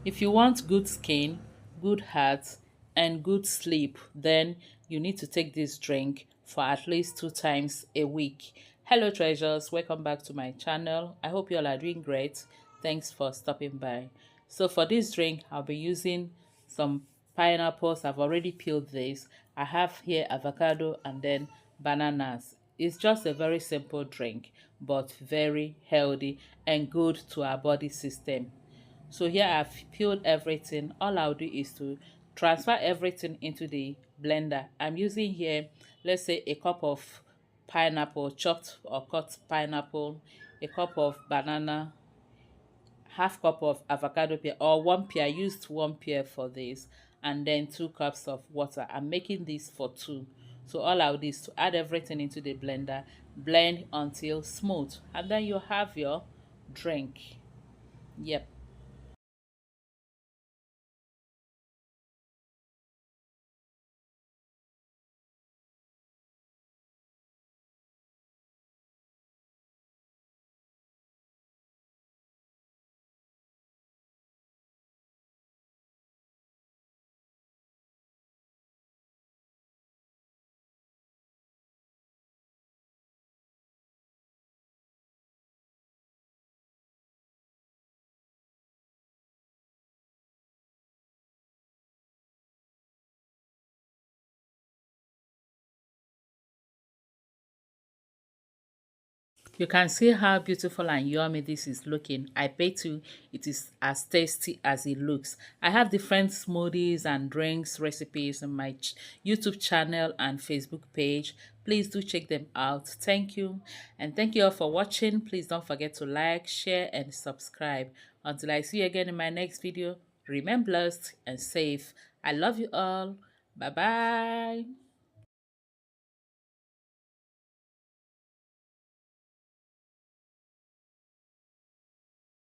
If you want good skin, good heart, and good sleep, then you need to take this drink for at least 2 times a week. Hello, treasures. Welcome back to my channel. I hope you all are doing great. Thanks for stopping by. So for this drink, I'll be using some pineapples. I've already peeled this. I have here avocado and then bananas. It's just a very simple drink, but very healthy and good to our body system. So here I've peeled everything. All I'll do is to transfer everything into the blender. I'm using here, let's say, a cup of pineapple, chopped or cut pineapple, a cup of banana, half cup of avocado pear or 1 pear. I used 1 pear for this, and then 2 cups of water. I'm making this for two. So all I'll do is to add everything into the blender, blend until smooth, and then you have your drink. Yep. You can see how beautiful and yummy this is looking. I bet you it is as tasty as it looks. I have different smoothies and drinks recipes on my YouTube channel and Facebook page. Please do check them out. Thank you. And thank you all for watching. Please don't forget to like, share, and subscribe. Until I see you again in my next video, remain blessed and safe. I love you all. Bye-bye.